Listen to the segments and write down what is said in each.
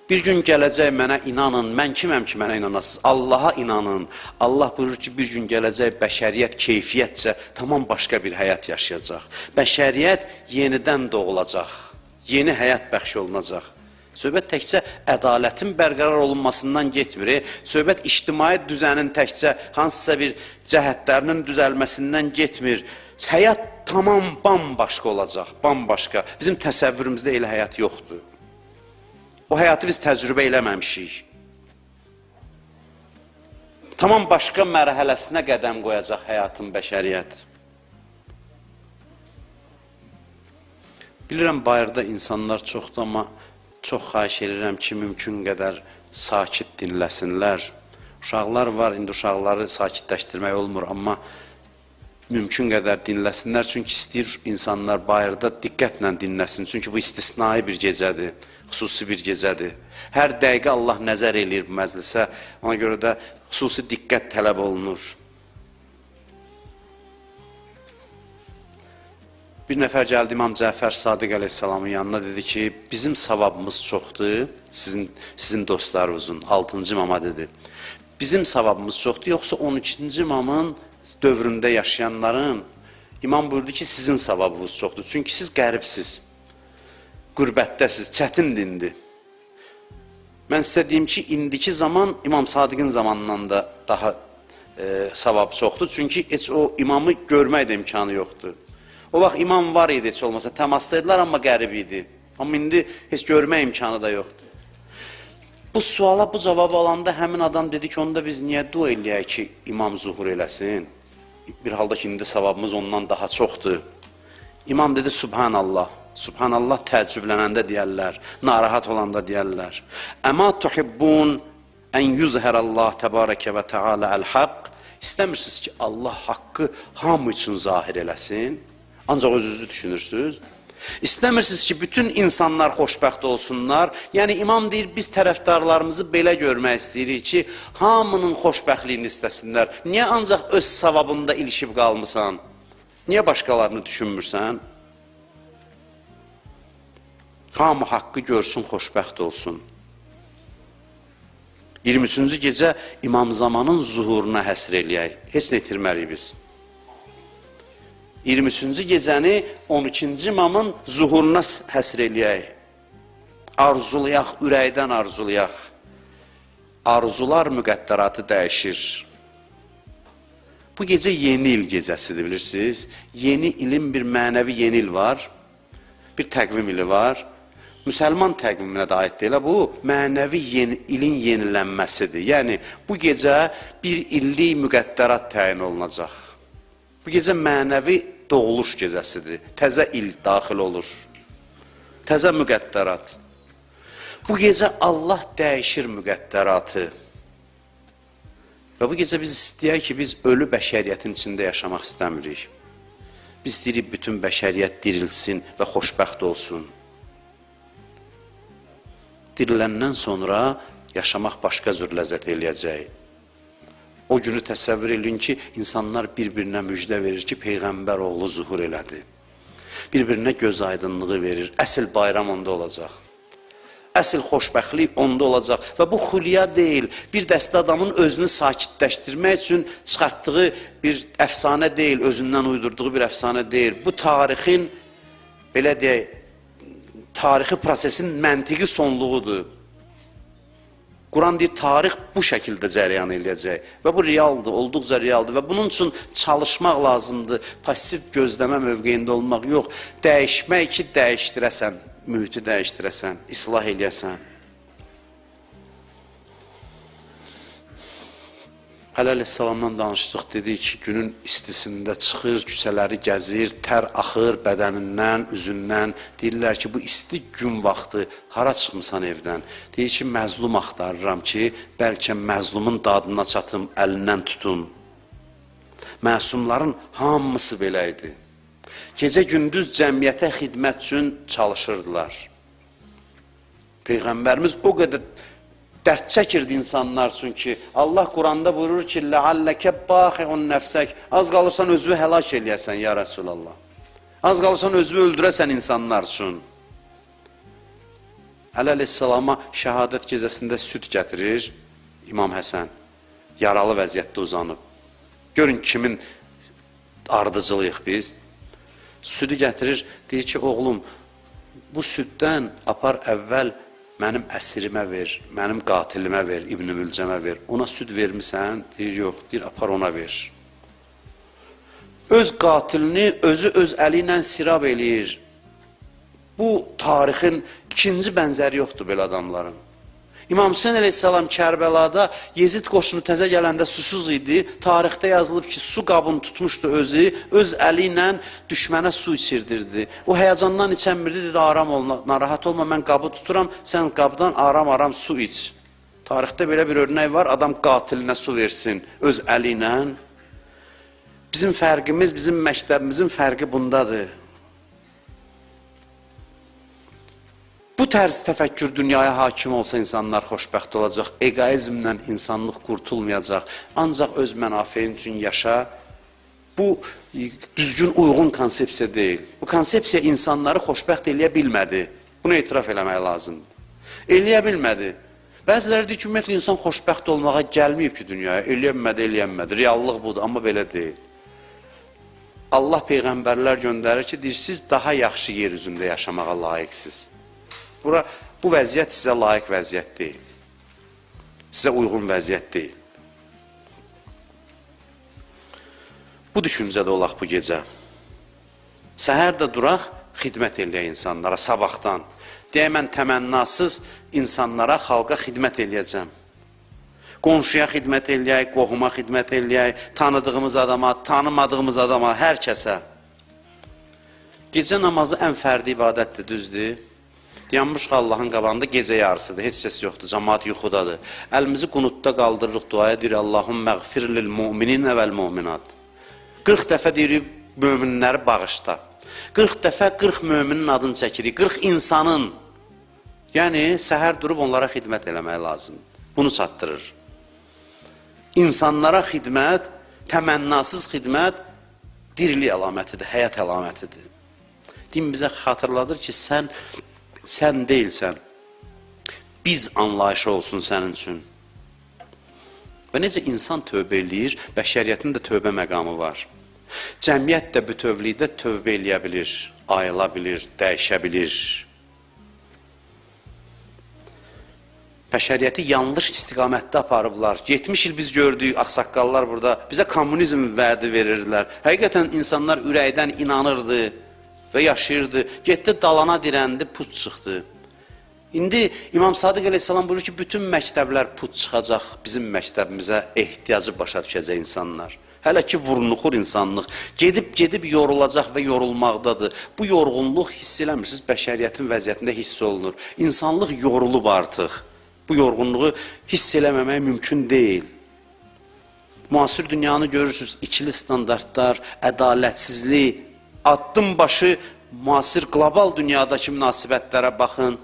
Bir gün gələcək mənə inanın, mən kiməm ki mənə inanasınız? Allaha inanın. Allah buyurur ki, bir gün gələcək bəşəriyyət keyfiyyətcə tamam başqa bir həyat yaşayacaq. Bəşəriyyət yenidən doğulacaq, yeni həyat bəxş olunacaq. Söhbət təkcə ədalətin bərqərar olunmasından getmir. Söhbət ictimai düzənin təkcə hansısa bir cəhətlərinin düzəlməsindən getmir. Həyat tamam bambaşqa olacaq, bambaşqa. Bizim təsəvvürümüzdə elə həyat yoxdur. O həyatı biz təcrübə eləməmişik. Tamam başqa mərhələsinə qədəm qoyacaq həyatın bəşəriyyət. Bilirəm, bayırda insanlar çoxdur, amma çox xahiş edirəm ki, mümkün qədər sakit dinləsinlər. Uşaqlar var, indi uşaqları sakitləşdirmək olmur, amma mümkün qədər dinləsinlər. Çünki istəyir insanlar bayırda diqqətlə dinləsin. Çünki bu istisnai bir gecədir. Xüsusi bir gecədir. Hər dəqiqə Allah nəzər eləyir bu məclisə. Ona görə də xüsusi diqqət tələb olunur. Bir nəfər gəldi İmam Cəfər Sadiq əleyhissalamın yanına, dedi ki, bizim savabımız çoxdur, sizin dostlarınızın, 6-cı imama dedi. Bizim savabımız çoxdur, yoxsa 13-ci imamın dövründə yaşayanların? İmam buyurdu ki, sizin savabınız çoxdur, çünki siz qəribsiz. Qürbətdəsiz, çətin dindi. Mən sizə deyim ki, indiki zaman İmam Sadiqin zamanından da daha savab çoxdur. Çünki heç o imamı görmək də imkanı yoxdur. O vaxt imam var idi, heç olmasa təmasdaydılar, amma qərib idi. Amma indi heç görmək imkanı da yoxdur. Bu suala bu cavabı alanda həmin adam dedi ki, onda biz niyə dua eləyək ki, imam zuhur eləsin? Bir halda ki, indi savabımız ondan daha çoxdur. İmam dedi, Subhanallah. Subhanallah təəccüblənəndə deyərlər, narahat olanda deyərlər. Əmə tuhibbun ən yüzhərəllah təbarəkə və təalə əl-haqq. İstəmirsiniz ki, Allah haqqı hamı üçün zahir eləsin, ancaq özünüzü düşünürsünüz. İstəmirsiniz ki, bütün insanlar xoşbəxt olsunlar. Yəni, imam deyir, biz tərəfdarlarımızı belə görmək istəyirik ki, hamının xoşbəxtliyini istəsinlər. Niyə ancaq öz savabında ilişib qalmısan? Niyə başqalarını düşünmürsən? Hamı haqqı görsün, xoşbəxt olsun. 23-cü gecə İmam Zamanın zuhuruna həsr eləyək. Heç nə itirməliyik biz. 23-cü gecəni 12-ci imamın zuhuruna həsr eləyək. Arzulayaq, ürəkdən arzulayaq. Arzular müqəddəratı dəyişir. Bu gecə yeni il gecəsidir, bilirsiniz. Yeni ilin bir mənəvi yeni il var. Bir təqvim ili var. Müsəlman təqviminə də aid deyil, bu mənəvi ilin yenilənməsidir. Yəni, bu gecə bir illik müqəddərat təyin olunacaq. Bu gecə mənəvi doğuluş gecəsidir. Təzə il daxil olur. Təzə müqəddərat. Bu gecə Allah dəyişir müqəddəratı. Və bu gecə biz istəyək ki, biz ölü bəşəriyyətin içində yaşamaq istəmirik. Biz istəyirik, bütün bəşəriyyət dirilsin və xoşbəxt olsun. Diriləndən sonra yaşamaq başqa cür ləzzət eləyəcək. O günü təsəvvür edin ki, insanlar bir-birinə müjdə verir ki, Peyğəmbər oğlu zuhur elədi. Bir-birinə göz aydınlığı verir. Əsl bayram onda olacaq. Əsl xoşbəxtlik onda olacaq. Və bu xülya deyil, bir dəstə adamın özünü sakitləşdirmək üçün çıxartdığı bir əfsanə deyil, özündən uydurduğu bir əfsanə deyil. Bu tarixin, belə deyək, tarixi prosesin məntiqi sonluğudur. Quran deyir, tarix bu şəkildə cərəyan eləyəcək. Və bu realdır, olduqca realdır. Və bunun üçün çalışmaq lazımdır. Pasiv gözləmə mövqeyində olmaq yox. Dəyişmək ki, dəyişdirəsən, mühiti dəyişdirəsən, islah eləyəsən. Əleyhissalamdan danışdıq, dedik ki, günün istisində çıxır, küçələri gəzir, tər axır bədənindən, üzündən. Deyirlər ki, bu isti gün vaxtı hara çıxmısan evdən? Deyir ki, məzlum axtarıram ki, bəlkə məzlumun dadına çatım, əlindən tutum. Məsumların hamısı belə idi. Gecə-gündüz cəmiyyətə xidmət üçün çalışırdılar. Peyğəmbərimiz o qədər dərd çəkirdi insanlar üçün ki, Allah Quranda buyurur ki, لَعَلَّكَ بَاخِعُ نَفْسَكَ Az qalırsan özünü həlak eləyəsən, ya Rəsulallah. Az qalırsan özünü öldürəsən insanlar üçün. Əli əleyhissalama şəhadət gecəsində süd gətirir İmam Həsən. Yaralı vəziyyətdə uzanıb. Görün kimin ardıcılıyıq biz. Südü gətirir, deyir ki, oğlum, bu süddən apar əvvəl məniməsirimə ver, mənim qatilimə ver, İbn-i Mülcəmə ver. Ona süd vermirsən? Deyir, yox, deyir, apar ona ver. Öz qatilini özü öz əli ilə sirab eləyir. Bu tarixin ikinci bənzəri yoxdur belə adamların. İmam Hüseyin əleyhissalam Kərbəlada Yezid qoşunu təzə gələndə susuz idi. Tarixdə yazılıb ki, su qabını tutmuşdu özü, öz əli ilə düşmənə su içirdirdi. O həyəcandan içənmirdi, dedi, aram ol, narahat olma, mən qabı tuturam, sən qabdan aram-aram su iç. Tarixdə belə bir örnək var, adam qatilinə su versin öz əli ilə. Bizim fərqimiz, bizim məktəbimizin fərqi bundadır. Bu tərz təfəkkür dünyaya hakim olsa insanlar xoşbəxt olacaq, egoizmlə insanlıq qurtulmayacaq, ancaq öz mənafeyin üçün yaşa. Bu düzgün, uyğun konsepsiya deyil. Bu konsepsiya insanları xoşbəxt eləyə bilmədi. Bunu etiraf eləmək lazımdır. Eləyə bilmədi. Bəziləri deyir ki, ümumiyyətlə insan xoşbəxt olmağa gəlməyib ki dünyaya, eləyənmədi, reallıq budur, amma belə deyil. Allah peyğəmbərlər göndərir ki, deyir, siz daha yaxşı yer üzündə yaşamağa layiqsiz. Bu vəziyyət sizə layiq vəziyyət deyil. Sizə uyğun vəziyyət deyil. Bu düşüncədə olaq bu gecə. Səhər də duraq, xidmət eləyək insanlara, sabahdan. Deyək, mən təmənnasız insanlara, xalqa xidmət eləyəcəm. Qonşuya xidmət eləyək, qohuma xidmət eləyək, tanıdığımız adama, tanımadığımız adama, hər kəsə. Gecə namazı ən fərdi ibadətdir, düzdür. Yanmış Allahın qabağında gecə yarısıdır, heç kəs yoxdur, cəmaat yuxudadır. Əlimizi qunutda qaldırırıq, duaya deyir, Allahum məğfir lil mu'mininə vəl mu'minat. 40 dəfə deyirik, möminləri bağışla. 40 dəfə 40 möminin adını çəkirik, 40 insanın. Yəni, səhər durub onlara xidmət eləmək lazımdır. Bunu çatdırır. İnsanlara xidmət, təmənnasız xidmət dirilik əlamətidir, həyat əlamətidir. Din bizə xatırladır ki, sən deyilsən, biz anlayışı olsun sənin üçün. Və necə insan tövbə eləyir, bəşəriyyətin də tövbə məqamı var. Cəmiyyət də bütövlükdə tövbə eləyə bilir, ayıla bilir, dəyişə bilir. Bəşəriyyəti yanlış istiqamətdə aparıblar. 70 il biz gördük, ağsaqqallar burada bizə kommunizm vədi verirdilər. Həqiqətən insanlar ürəkdən inanırdı və yaşayırdı. Getdi dalana dirəndi, put çıxdı. İndi İmam Sadiq əleyhissalam buyurur ki, bütün məktəblər put çıxacaq, bizim məktəbimizə ehtiyacı başa düşəcək insanlar. Hələ ki vurnuxur insanlıq, gedib yorulacaq və yorulmaqdadır. Bu yorğunluq hiss eləmirsiniz, bəşəriyyətin vəziyyətində hiss olunur. İnsanlıq yorulub artıq. Bu yorğunluğu hiss eləməmək mümkün deyil. Müasir dünyanı görürsünüz, ikili standartlar, ədalətsizlik, addım başı müasir qlobal dünyadakı münasibətlərə baxın.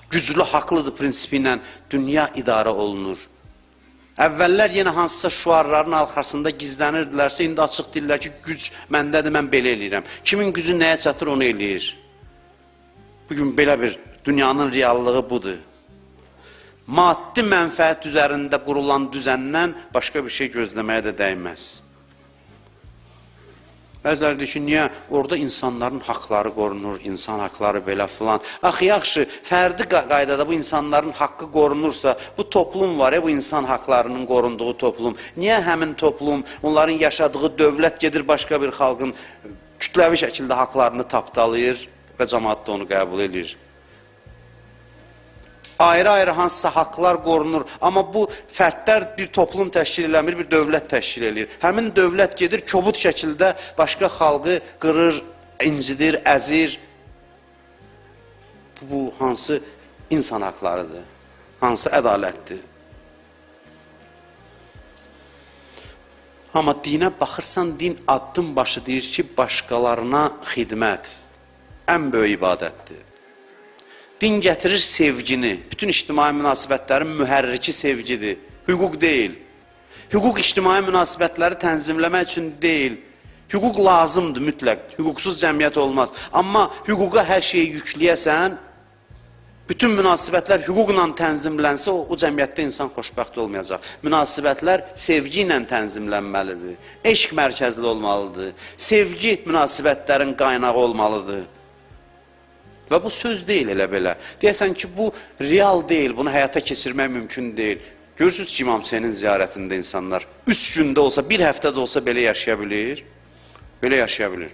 Güclü haqlıdır prinsipi ilə dünya idarə olunur. Əvvəllər yenə hansısa şüarların arxasında gizlənirdilərsə, indi açıq deyirlər ki, güc məndədir, mən belə eləyirəm. Kimin gücü nəyə çatır, onu eləyir. Bugün belə bir dünyanın reallığı budur. Maddi mənfəət üzərində qurulan düzəndən başqa bir şey gözləməyə də dəyməz. Bəziləri deyir ki, niyə? Orada insanların haqları qorunur, insan haqları belə filan. Axı, yaxşı, fərdi qaydada bu insanların haqqı qorunursa, bu toplum var ya, bu insan haqlarının qorunduğu toplum. Niyə həmin toplum, onların yaşadığı dövlət gedir başqa bir xalqın kütləvi şəkildə haqlarını tapdalayır və cəmaat da onu qəbul edir? Ayrı-ayrı hansısa haqlar qorunur, amma bu fərdlər bir toplum təşkil eləmir, bir dövlət təşkil edir. Həmin dövlət gedir, kobud şəkildə başqa xalqı qırır, incidir, əzir. Bu hansı insan haqlarıdır, hansı ədalətdir? Amma dinə baxırsan, din addım başı deyir ki, başqalarına xidmət ən böyük ibadətdir. Din gətirir sevgini, bütün ictimai münasibətlərin mühərriki sevgidir, hüquq deyil. Hüquq ictimai münasibətləri tənzimləmək üçün deyil. Hüquq lazımdır mütləq, hüquqsuz cəmiyyət olmaz. Amma hüquqa hər şeyi yükləyəsən, Bütün münasibətlər hüquqla tənzimlənsə, o cəmiyyətdə insan xoşbəxt olmayacaq. Münasibətlər sevgi ilə tənzimlənməlidir. Eşq mərkəzli olmalıdır. Sevgi münasibətlərin qaynağı olmalıdır. Və bu söz deyil elə belə. Deyəsən ki, bu real deyil, bunu həyata keçirmək mümkün deyil. Görürsünüz ki, İmam Hüseynin ziyarətində insanlar 3 gündə olsa, 1 həftədə olsa belə yaşaya bilir. Belə yaşaya bilir.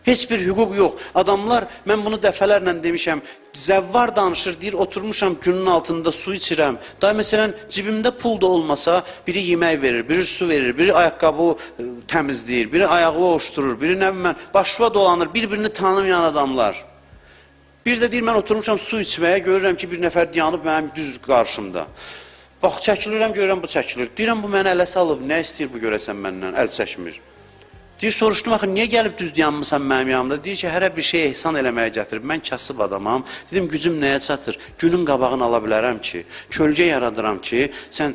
Heç bir hüquq yox. Adamlar, mən bunu dəfələrlə demişəm, zəvvar danışır, deyir, oturmuşam günün altında su içirəm. Daha məsələn, cibimdə pul da olmasa, biri yemək verir, biri su verir, biri ayaqqabı təmizləyir, biri ayağı ovuşdurur, biri nə bilmən, başva dolanır, bir-birini tanımayan adamlar. Bir də deyir, mən oturmuşam su içməyə, görürəm ki, bir nəfər dayanıb mənim düz qarşımda. Bax, çəkilirəm, görürəm, bu çəkilir. Deyirəm, bu mənə ələ salıb, nə istəyir bu görəsən məndən, əl çəkmir. Deyir, soruşdum, axı, niyə gəlib düz dayanmısan mənim yanımda? Deyir ki, hərə bir şey ehsan eləməyə gətirib, mən kasıb adamam. Dedim, gücüm nəyə çatır? Günün qabağını ala bilərəm ki, kölgə yaradıram ki, sən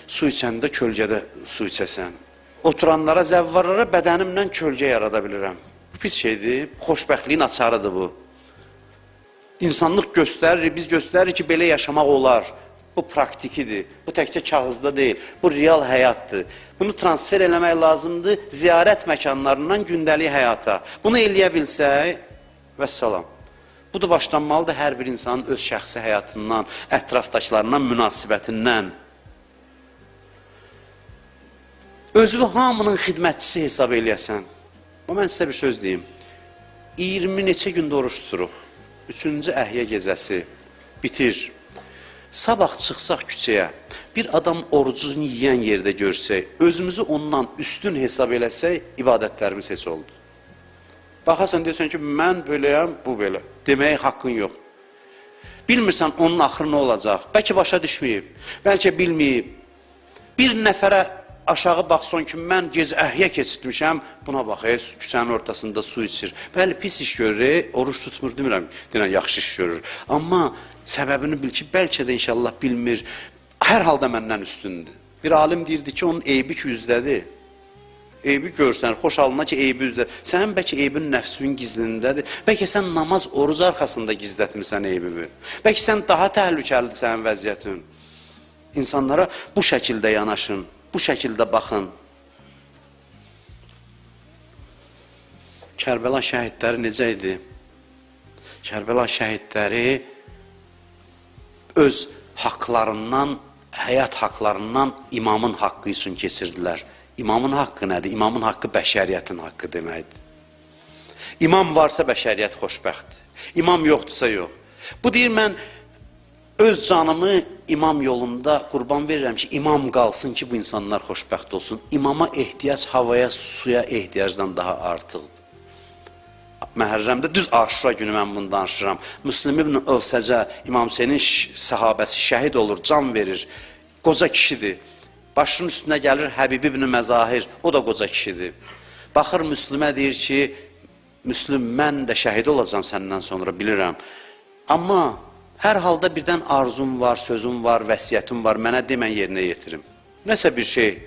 su içəndə kölgədə su içəsən. Oturanlara, zəvvarlara bədənimlə kölgə yarada bilirəm. Bu pis şeydir, xoşbəxtliyin açarıdır bu. İnsanlıq göstərir, biz göstərir ki, belə yaşamaq olar. Bu praktikidir, bu təkcə kağızda deyil, bu real həyatdır. Bunu transfer eləmək lazımdır ziyarət məkanlarından gündəlik həyata. Bunu eləyə bilsək, vəssalam. Bu da başlanmalıdır hər bir insanın öz şəxsi həyatından, ətrafdaşlarından, münasibətindən. Özünü hamının xidmətçisi hesab eləyəsən. Mən sizə bir söz deyim. 20 neçə gündə oruç tuturuq. 3-cü əhyə gecəsi bitir. Sabah çıxsaq küçəyə, bir adam orucunu yiyən yerdə görsək, özümüzü ondan üstün hesab eləsək, ibadətlərimiz heç oldu. Baxasən, deyirsən ki, mən beləyəm, bu belə. Deməyə haqqın yox. Bilmirsən, onun axırı nə olacaq? Bəlkə başa düşməyib, bəlkə bilməyib. Bir nəfərə aşağı baxson ki, mən gecə əhyə keçirmişəm, buna bax, küçənin ortasında su içir. Bəli, pis iş görür, oruç tutmur, demirəm, deyirəm, yaxşı iş görür. Amma səbəbini bil ki, bəlkə də inşallah bilmir, hər halda məndən üstündür. Bir alim deyirdi ki, onun eybi ki, üzdədir. Eybi görsən, xoş alına ki, eybi üzdədir. Sənin bəlkə eybin nəfsün gizlindədir. Bəlkə sən namaz, oruc arxasında gizlətmirsən eybivi. Bəlkə sən daha təhlükəlidir sənin vəziyyətin. İnsanlara bu şəkildə yanaşın, bu şəkildə baxın. Kərbəla şəhidləri necə idi? Kərbəla şəhidləri öz haqlarından, həyat haqlarından imamın haqqı üçün keçirdilər. İmamın haqqı nədir? İmamın haqqı bəşəriyyətin haqqı deməkdir. İmam varsa bəşəriyyət xoşbəxtdir. İmam yoxdursa yox. Bu deyir, mən öz canımı imam yolunda qurban verirəm ki, imam qalsın ki, bu insanlar xoşbəxt olsun. İmama ehtiyac havaya, suya ehtiyacdan daha artıqdır. Məhərrəmdə düz Aşura günü mən bunu danışıram. Müslim ibn Övsəcə, İmam Hüseynin səhabəsi şəhid olur, can verir. Qoca kişidir. Başının üstünə gəlir Həbib ibn Məzahir, o da qoca kişidir. Baxır Müslimə deyir ki, Müslim, mən də şəhid olacam səndən sonra, bilirəm. Amma hər halda birdən arzum var, sözüm var, vəsiyyətim var, mənə demən yerinə yetirim. Nəsə bir şey.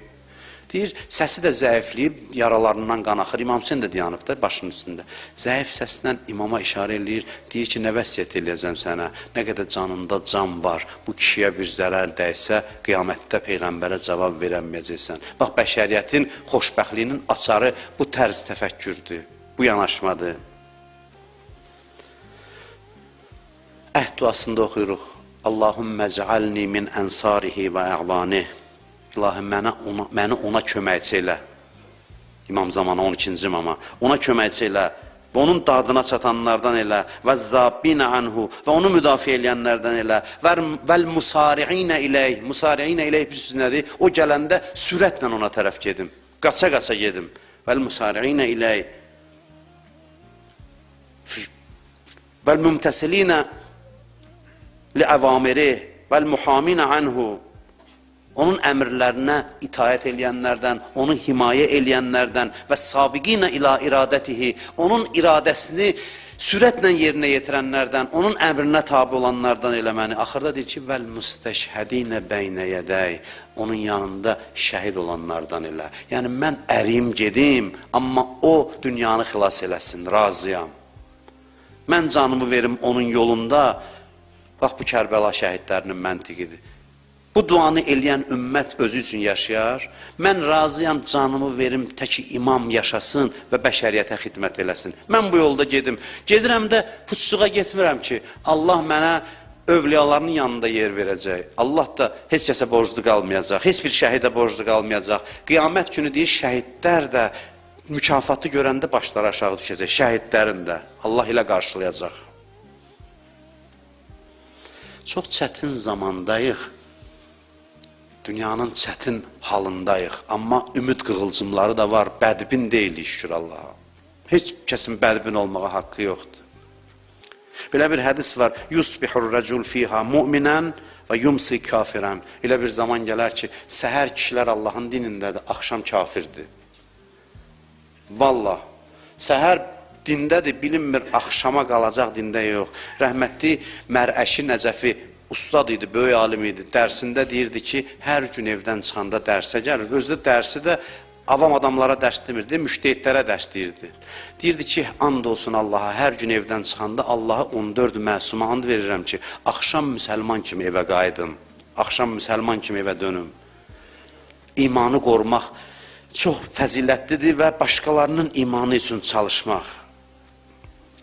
Deyir, səsi də zəifləyib, yaralarından qan axır. İmam Hüseyin də dayanıb da başının üstündə. Zəif səslə imama işarə eləyir, deyir ki, nə vəsiyyət eləyəcəm sənə, nə qədər canında can var, bu kişiyə bir zərər dəysə, qiyamətdə Peyğəmbərə cavab verəməyəcəksən. Bax, bəşəriyyətin xoşbəxtliyinin açarı bu tərz təfəkkürdür, bu yanaşmadır. Əhd duasında oxuyuruq. Allahümmə cəalni min ənsarihi və əğvanih. İlahim, məni ona köməkçi elə. İmam zamanı 12-ci imama. Ona köməkçi elə və onun dadına çatanlardan elə və zabbinə anhu və onu müdafiə eləyənlərdən elə vəl musari'inə iləyh. Musari'inə iləyh bir söz nədir? O gələndə sürətlə ona tərəf gedim. Qaça-qaça gedim. Vəl musari'inə iləyh. Vəl mümtəsilinə li'əvamirih vəl muhaminə anhu. Onun əmrlərinə itaət eləyənlərdən, onu himayə eləyənlərdən və sabiqinə ilə iradətihi, onun iradəsini sürətlə yerinə yetirənlərdən, onun əmrinə tabi olanlardan eləməni. Axırda deyir ki, vəl müstəşhədinə bəynə yədəy, onun yanında şəhid olanlardan elə. Yəni, mən əriyim, gedim, amma o dünyanı xilas eləsin, razıyam. Mən canımı verim onun yolunda. Bax, bu Kərbəla şəhidlərinin məntiqidir. Bu duanı eləyən ümmət özü üçün yaşayar. Mən razıyam, canımı verim, təki imam yaşasın və bəşəriyyətə xidmət eləsin. Mən bu yolda gedim. Gedirəm də puçluğa getmirəm ki, Allah mənə övliyalarının yanında yer verəcək. Allah da heç kəsə borclu qalmayacaq, heç bir şəhidə borclu qalmayacaq. Qiyamət günü deyir, şəhidlər də mükafatı görəndə başları aşağı düşəcək, şəhidlərin də. Allah ilə qarşılayacaq. Çox çətin zamandayıq. Dünyanın çətin halındayıq. Amma ümid qığılcımları da var. Bədbin deyilik, şükür Allaha. Heç kəsin bədbin olmağa haqqı yoxdur. Belə bir hədis var. Yusbihur rəcul fiha mu'minən və yumsi kafirən. Elə bir zaman gələr ki, səhər kişilər Allahın dinindədir, axşam kafirdir. Vallah, səhər dindədir, bilinmir, axşama qalacaq dində yox. Rəhmətli Mərəşi Nəcəfi ustad idi, böyük alim idi. Dərsində deyirdi ki, hər gün evdən çıxanda dərsə gəlir. Özü də dərsi də avam adamlara dərs demirdi, müştehidlərə dərs deyirdi. Deyirdi ki, and olsun Allaha, hər gün evdən çıxanda Allaha 14 məsuma and verirəm ki, axşam müsəlman kimi evə qayıdın, axşam müsəlman kimi evə dönüm. İmanı qorumaq çox fəzilətlidir və başqalarının imanı üçün çalışmaq.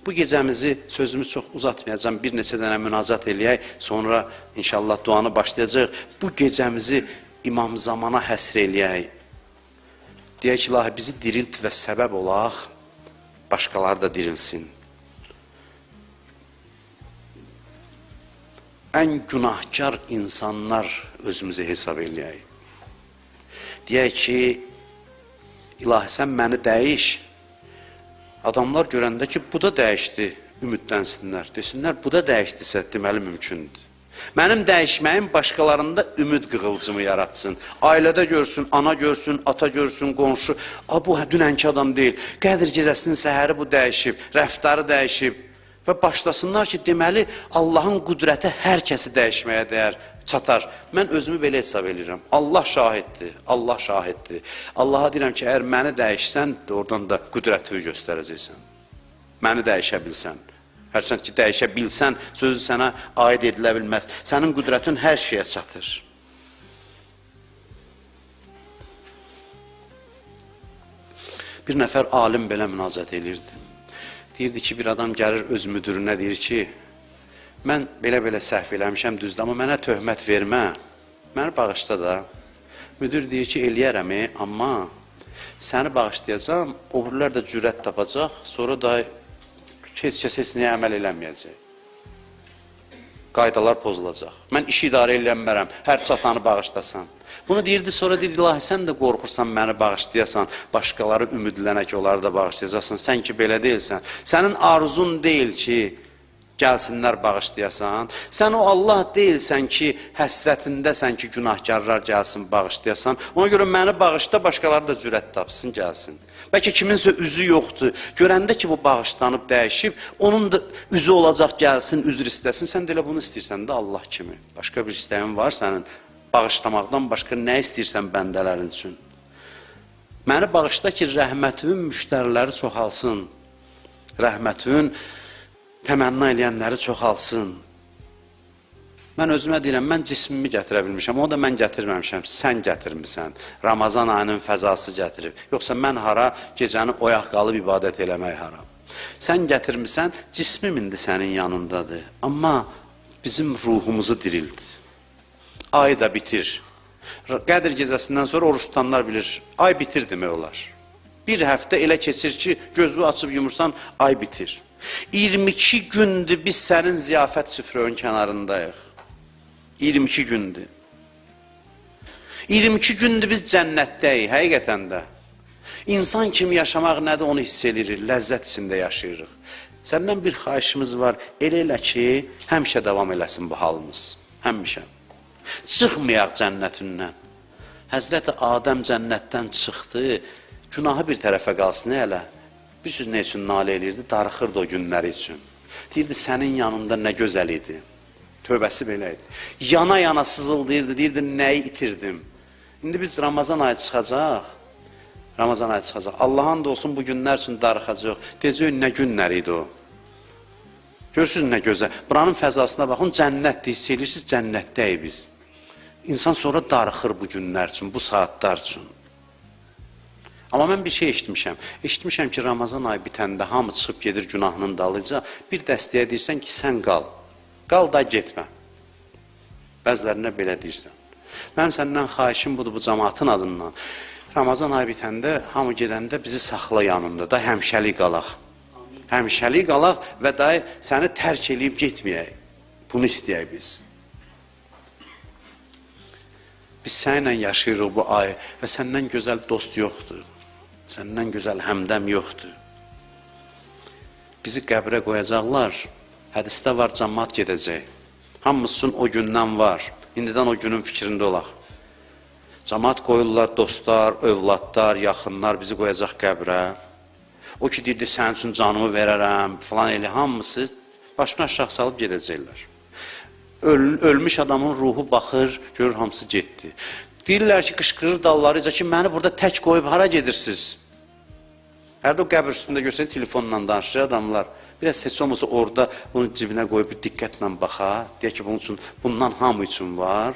Bu gecəmizi, sözümü çox uzatmayacağım, bir neçə dənə münacat eləyək, sonra inşallah duanı başlayacaq. Bu gecəmizi İmam Zamana həsr eləyək. Deyək ki, ilahi bizi dirilt və səbəb olaq, başqaları da dirilsin. Ən günahkar insanlar özümüzü hesab eləyək. Deyək ki, ilahi sən məni dəyiş. Adamlar görəndə ki, bu da dəyişdi, ümidlənsinlər. Desinlər, bu da dəyişdisə, deməli mümkündür. Mənim dəyişməyim başqalarında ümid qığılcımı yaratsın. Ailədə görsün, ana görsün, ata görsün, qonşu. Bu dünənki adam deyil. Qədir gecəsinin səhəri bu dəyişib, rəftarı dəyişib. Və başlasınlar ki, deməli, Allahın qüdrəti hər kəsi dəyişməyə dəyər, çatar. Mən özümü belə hesab edirəm. Allah şahiddir, Allah şahiddir. Allaha deyirəm ki, əgər məni dəyişsən, oradan da qüdrətini göstərəcəksən. Məni dəyişə bilsən. Hərçənd ki, dəyişə bilsən, sözü sənə aid edilə bilməz. Sənin qüdrətin hər şeyə çatır. Bir nəfər alim belə münazət edirdi. Deyirdi ki, bir adam gəlir öz müdürünə, deyir ki, mən belə-belə səhv eləmişəm, düzdür, amma mənə töhmət vermə, məni bağışla da. Müdür deyir ki, eləyərəm, amma səni bağışlayacaq, o birilər də cürət tapacaq, sonra da heç kəs heç nəyə əməl eləməyəcək. Qaydalar pozulacaq. Mən işi idarə eləmərəm, hər çatanı bağışlasan. Bunu deyirdi, sonra deyirdi, ilahi sən də qorxursan, məni bağışlayasan, başqaları ümidlənə ki, onları da bağışlayacaqsan, sən ki, belə deyilsən. Sənin arzun deyil ki, gəlsinlər bağışlayasan. Sən o Allah deyilsən ki, həsrətindəsən ki, günahkarlar gəlsin, bağışlayasan. Ona görə məni bağışla, başqaları da cürət tapsın, gəlsin. Bəlkə kiminsə üzü yoxdur. Görəndə ki, bu bağışlanıb, dəyişib, onun da üzü olacaq, gəlsin, üzr istəsin. Sən də elə bunu istəyirsən də Allah kimi. Başqa bir istəyin var sənin. Bağışlamaqdan başqa nə istəyirsən bəndələrin üçün? Məni bağışla ki, rəhmətin müştəriləri çoxalsın. Rəhmətin təmənna eləyənləri çoxalsın. Mən özümə deyirəm, mən cismimi gətirə bilmişəm, o da mən gətirməmişəm, sən gətirmişsən. Ramazan ayının fəzası gətirib. Yoxsa mən hara gecəni oyaq qalıb ibadət eləmək hara. Sən gətirmişsən, cismim indi sənin yanındadır. Amma bizim ruhumuzu dirildi. Ay da bitir. Qədir gecəsindən sonra oruç tutanlar bilir, ay bitir demək olar. Bir həftə elə keçir ki, gözü açıb yumursan, ay bitir. 22 gündür biz sənin ziyafət süfrənin kənarındayıq. 22 gündür. 22 gündür biz cənnətdəyik, həqiqətən də. İnsan kimi yaşamaq nədir, onu hiss edirik, ləzzət içində yaşayırıq. Səndən bir xahişimiz var, elə ki, həmişə davam eləsin bu halımız, həmişə. Çıxmayaq cənnətindən. Həzrəti Adəm cənnətdən çıxdı, günahı bir tərəfə qalsın elə. Bir söz nə üçün nalə eləyirdi, darıxırdı o günləri üçün. Deyirdi, sənin yanında nə gözəl idi. Tövbəsi belə idi. Yana-yana sızıldayırdı, deyirdi, nəyi itirdim. İndi biz Ramazan ayı çıxacaq. Ramazan ayı çıxacaq. Allah'ın da olsun bu günlər üçün darıxacaq. Deyəcək, nə günlər idi o? Görürsünüz nə gözəl. Buranın fəzasına baxın, cənnətdir, hiss edirsiniz, cənnətdəyik biz. İnsan sonra darıxır bu günlər üçün, bu saatlar üçün. Amma mən bir şey eşitmişəm. Eşitmişəm ki, Ramazan ayı bitəndə hamı çıxıb gedir günahının dalıca, bir dəstəyə deyirsən ki, sən qal. Qal da getmə. Bəzilərinə belə deyirsən. Mənim səndən xahişim budur bu cəmaatın adından. Ramazan ayı bitəndə, hamı gedəndə bizi saxla yanında da həmişəlik qalaq. Həmişəlik qalaq və da səni tərk eləyib getməyək. Bunu istəyək biz. Biz sənlə yaşayırıq bu ayı və səndən gözəl dost yoxdur. Səndən gözəl həmdəm yoxdur. Bizi qəbrə qoyacaqlar. Hədisdə var, cəmaat gedəcək. Hamımız üçün o gündən var. İndidən o günün fikrində olaq. Cəmaat qoyurlar, dostlar, övladlar, yaxınlar bizi qoyacaq qəbrə. O ki, deyirdi, sənin üçün canımı verərəm, falan elə hamısı başını aşağı salıb gedəcəklər. Ölmüş adamın ruhu baxır, görür hamısı getdi. Deyirlər ki, qışqırır dallarıca ki, məni burada tək qoyub hara gedirsiniz? Hərdə o qəbir üstündə görsək, telefonla danışır adamlar. Biraz heç olmasa orada bunu cibinə qoyub bir diqqətlə baxa. Deyək ki, bunun üçün, bundan hamı üçün var.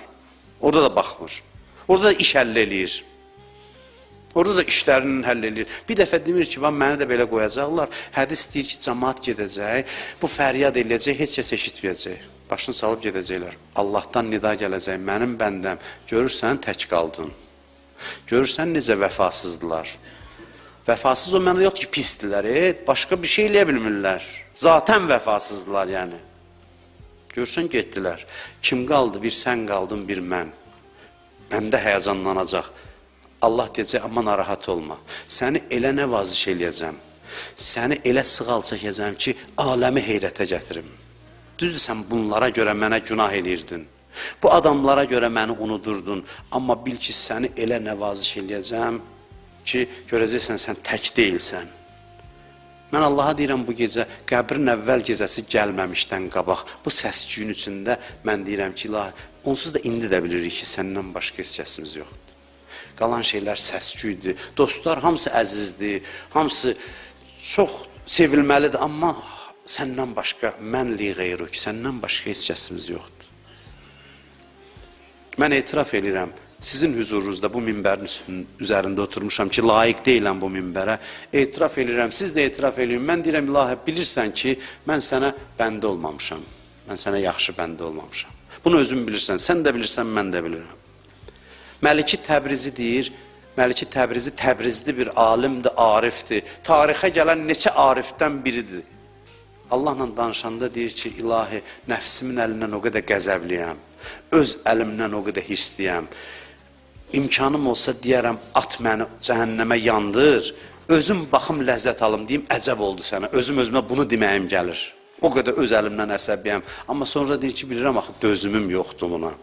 Orada da baxmır. Orada da iş həll eləyir. Orada da işlərinin həll eləyir. Bir dəfə demir ki, məni də belə qoyacaqlar. Hədis deyir ki, cəmaat gedəcək, bu fəryad eləyəcək, heç kəs eşitməyəcək. Başını salıb gedəcəklər. Allahdan nida gələcək, mənim bəndəm. Görürsən, tək qaldın. Görürsən, necə vəfasızdılar. Vəfasız o mənə yox ki, pisdilər, başqa bir şey eləyə bilmirlər. Zatən vəfasızdılar, yəni. Görürsən, getdilər. Kim qaldı? Bir sən qaldın, bir mən. Məndə həyəcanlanacaq. Allah deyəcək, amma narahat olma. Səni elə nəvaziş eləyəcəm. Səni elə sığal çəkəcəm ki, aləmi heyrətə gətirim. Düzdür, sən bunlara görə mənə günah eləyirdin. Bu adamlara görə məni unudurdun. Amma bil ki, səni elə nəvaziş eləyəcəm ki, görəcəksən, sən tək deyilsən. Mən Allaha deyirəm bu gecə, qəbrin əvvəl gecəsi gəlməmişdən qabaq, bu səs-küyün içində mən deyirəm ki, ilahi, onsuz da indi də bilirik ki, səndən başqa heç kəsimiz yoxdur. Qalan şeylər səs-küydür. Dostlar, hamısı əzizdir, hamısı çox sevilməlidir, amma səndən başqa, mənli qeyrük, səndən başqa heç kəsimiz yoxdur. Mən etiraf edirəm, sizin huzurunuzda bu minbərin üzərində oturmuşam ki, layiq deyiləm bu minbərə. Etiraf edirəm, siz də etiraf edirin. Mən deyirəm, ilahi, bilirsən ki, mən sənə bəndə olmamışam. Mən sənə yaxşı bəndə olmamışam. Bunu özün bilirsən, sən də bilirsən, mən də bilirəm. Məliki Təbrizi deyir, Məliki Təbrizi Təbrizli bir alimdir, arifdir. Tarixə gələn neçə arifdən biridir. Allahla danışanda deyir ki, ilahi, nəfsimin əlindən o qədər qəzəbliyəm, öz əlimdən o qədər hirsliyəm. İmkanım olsa deyərəm, at məni cəhənnəmə yandır, özüm baxım ləzzət alım, deyim, əcəb oldu sənə, özüm özümə bunu deməyim gəlir. O qədər öz əlimdən əsəbiyəm. Amma sonra deyir ki, bilirəm, axı, dözümüm yoxdur buna.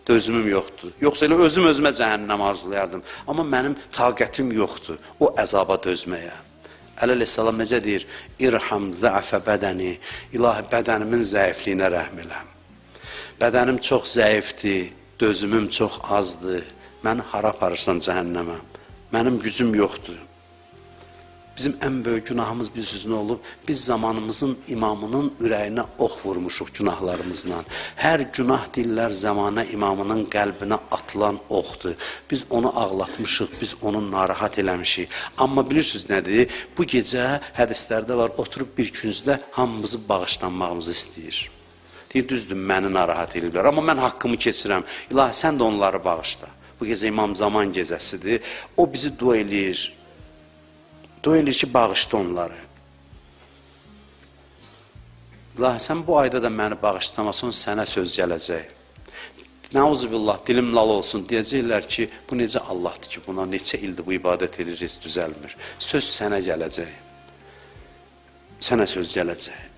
Dözümüm yoxdur. Yoxsa elə özüm özümə cəhənnəm arzulayardım. Amma mənim taqətim yoxdur o əzaba dözməyə. Əleyhissalam necə deyir? İrham zəfə bədəni, ilahi bədənimin zəifliyinə rəhm eləm. Bədənim çox zəifdir, dözümüm çox azdır. Məni hara aparırsan cəhənnəmə? Mənim gücüm yoxdur. Bizim ən böyük günahımız bilirsiniz nə olub? Biz zamanımızın imamının ürəyinə ox vurmuşuq günahlarımızla. Hər günah deyirlər zamanə imamının qəlbinə atılan oxdur. Biz onu ağlatmışıq, biz onu narahat eləmişik. Amma bilirsiniz nədir? Bu gecə hədislərdə var, oturub bir küncdə hamımızı bağışlanmağımızı istəyir. Deyir, düzdür, məni narahat edirlər. Amma mən haqqımı keçirəm. İlahi, sən də onları bağışla. Bu gecə İmam Zaman gecəsidir. O bizi dua eləyir. Dua eləyir ki, bağışla onları. İlahi, sən bu ayda da məni bağışlamasan, sənə söz gələcək. Nəuzubillah, dilim lal olsun, deyəcəklər ki, bu necə Allahdır ki, buna neçə ildir bu ibadət edirik, düzəlmir. Söz sənə gələcək. Sənə söz gələcək.